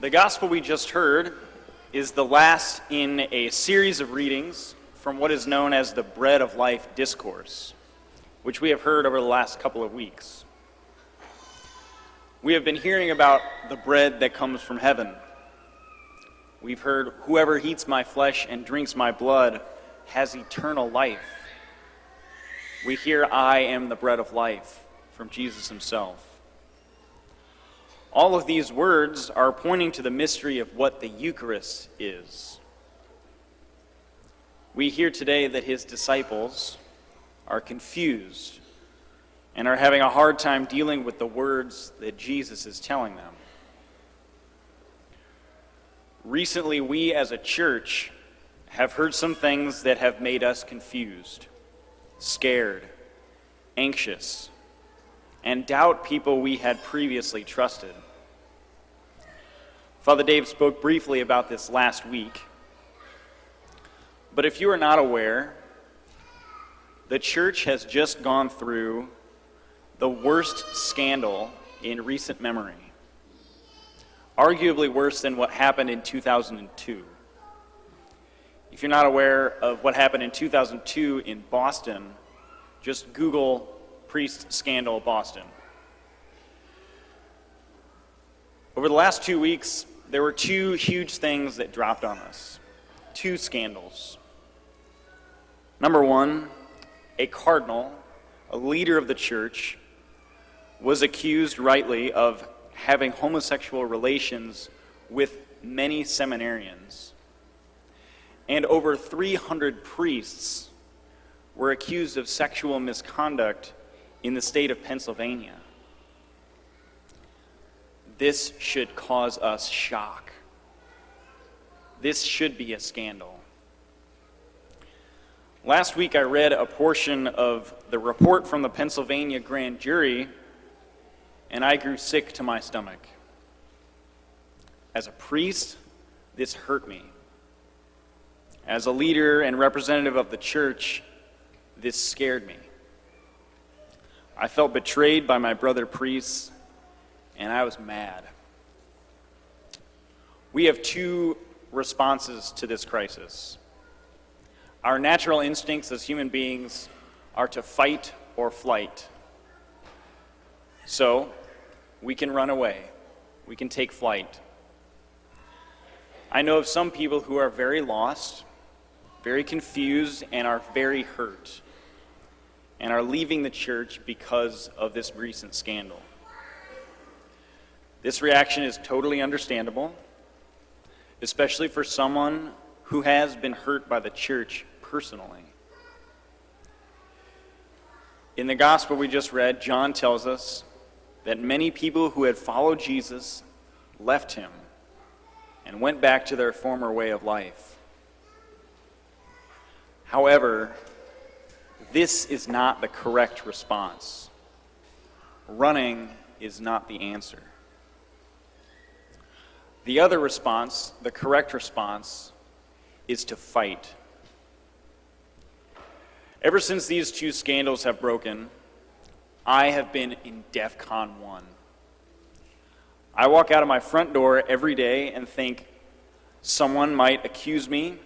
The gospel we just heard is the last in a series of readings from what is known as the Bread of Life discourse, which we have heard over the last couple of weeks. We have been hearing about the bread that comes from heaven. We've heard, whoever eats my flesh and drinks my blood has eternal life. We hear, I am the bread of life, from Jesus himself. All of these words are pointing to the mystery of what the Eucharist is. We hear today that his disciples are confused and are having a hard time dealing with the words that Jesus is telling them. Recently, we as a church have heard some things that have made us confused, scared, anxious, and doubt people we had previously trusted. Father Dave spoke briefly about this last week, but if you are not aware, the church has just gone through the worst scandal in recent memory, arguably worse than what happened in 2002. If you're not aware of what happened in 2002 in Boston, just Google priest scandal Boston. Over the last 2 weeks, there were two huge things that dropped on us. Two scandals. Number one, a cardinal, a leader of the church, was accused rightly of having homosexual relations with many seminarians. And over 300 priests were accused of sexual misconduct in the state of Pennsylvania. This should cause us shock. This should be a scandal. Last week I read a portion of the report from the Pennsylvania grand jury, and I grew sick to my stomach. As a priest, this hurt me. As a leader and representative of the church, this scared me. I felt betrayed by my brother priests, and I was mad. We have two responses to this crisis. Our natural instincts as human beings are to fight or flight. So, we can run away. We can take flight. I know of some people who are very lost, very confused, and are very hurt, and are leaving the church because of this recent scandal. This reaction is totally understandable, especially for someone who has been hurt by the church personally. In the gospel we just read, John tells us that many people who had followed Jesus left him and went back to their former way of life. However, this is not the correct response. Running is not the answer. The other response, the correct response, is to fight. Ever since these two scandals have broken, I have been in DEFCON 1. I walk out of my front door every day and think someone might accuse me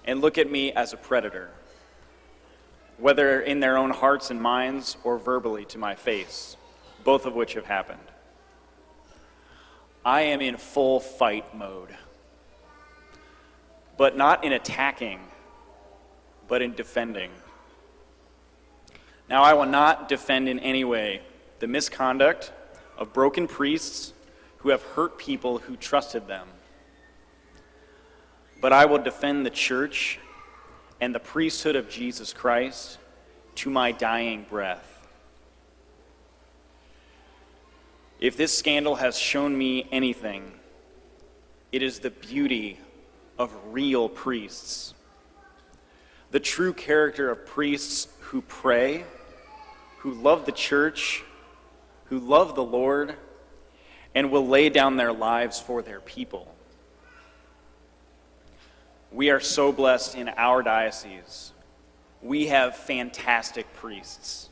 and look at me as a predator, whether in their own hearts and minds or verbally to my face, both of which have happened. I am in full fight mode, but not in attacking, but in defending. Now, I will not defend in any way the misconduct of broken priests who have hurt people who trusted them, but I will defend the church and the priesthood of Jesus Christ to my dying breath. If this scandal has shown me anything, it is the beauty of real priests. The true character of priests who pray, who love the church, who love the Lord, and will lay down their lives for their people. We are so blessed in our diocese. We have fantastic priests.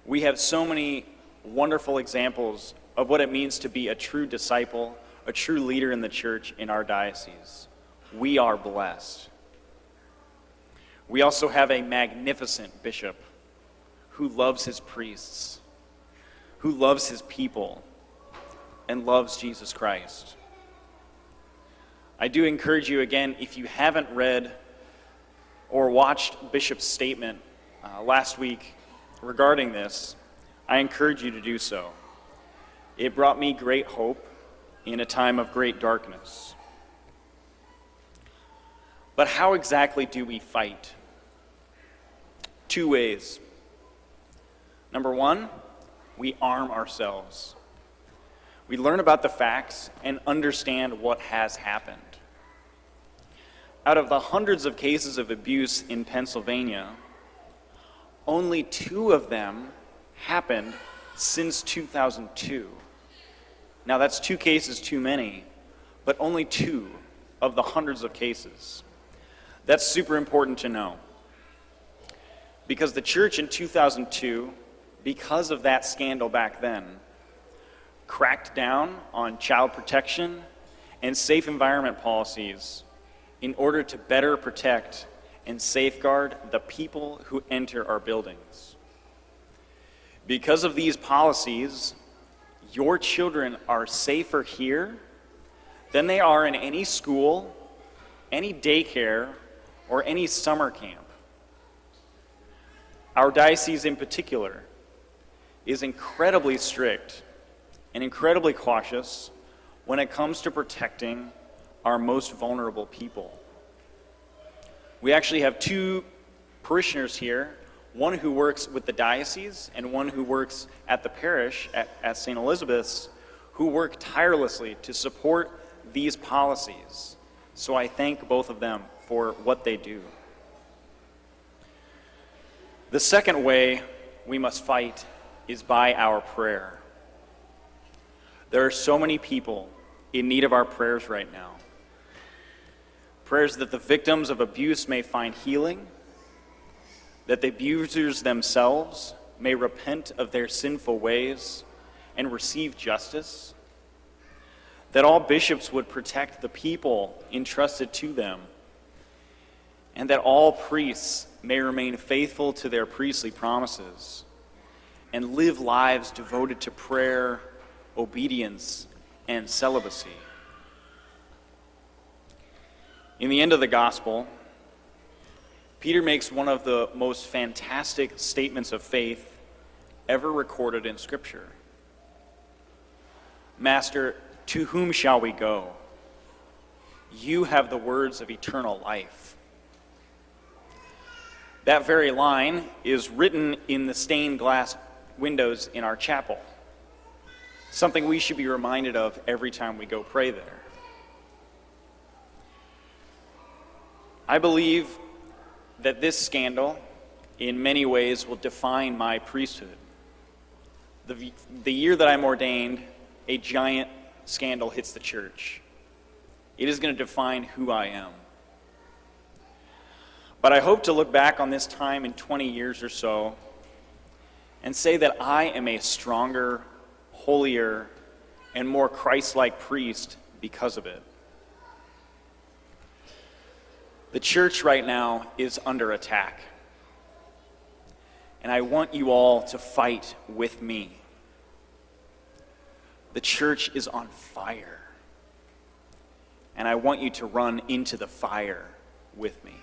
We have so many wonderful examples of what it means to be a true disciple, a true leader in the church in our diocese. We are blessed. We also have a magnificent bishop who loves his priests, who loves his people, and loves Jesus Christ. I do encourage you again, if you haven't read or watched Bishop's statement last week regarding this, I encourage you to do so. It brought me great hope in a time of great darkness. But how exactly do we fight? 2 ways. Number one, we arm ourselves. We learn about the facts and understand what has happened. Out of the hundreds of cases of abuse in Pennsylvania, only 2 of them happened since 2002. Now that's 2 cases too many, but only 2 of the hundreds of cases. That's super important to know. Because the church in 2002, because of that scandal back then, cracked down on child protection and safe environment policies in order to better protect and safeguard the people who enter our buildings. Because of these policies, your children are safer here than they are in any school, any daycare, or any summer camp. Our diocese in particular is incredibly strict and incredibly cautious when it comes to protecting our most vulnerable people. We actually have 2 parishioners here, one who works with the diocese and one who works at the parish at St. Elizabeth's, who work tirelessly to support these policies. So I thank both of them for what they do. The second way we must fight is by our prayer. There are so many people in need of our prayers right now. Prayers that the victims of abuse may find healing, that the abusers themselves may repent of their sinful ways and receive justice, that all bishops would protect the people entrusted to them, and that all priests may remain faithful to their priestly promises and live lives devoted to prayer, obedience, and celibacy. In the end of the gospel, Peter makes one of the most fantastic statements of faith ever recorded in Scripture. Master, to whom shall we go? You have the words of eternal life. That very line is written in the stained glass windows in our chapel, something we should be reminded of every time we go pray there. I believe that this scandal, in many ways, will define my priesthood. The year that I'm ordained, a giant scandal hits the church. It is going to define who I am. But I hope to look back on this time in 20 years or so and say that I am a stronger, holier, and more Christ-like priest because of it. The church right now is under attack, and I want you all to fight with me. The church is on fire, and I want you to run into the fire with me.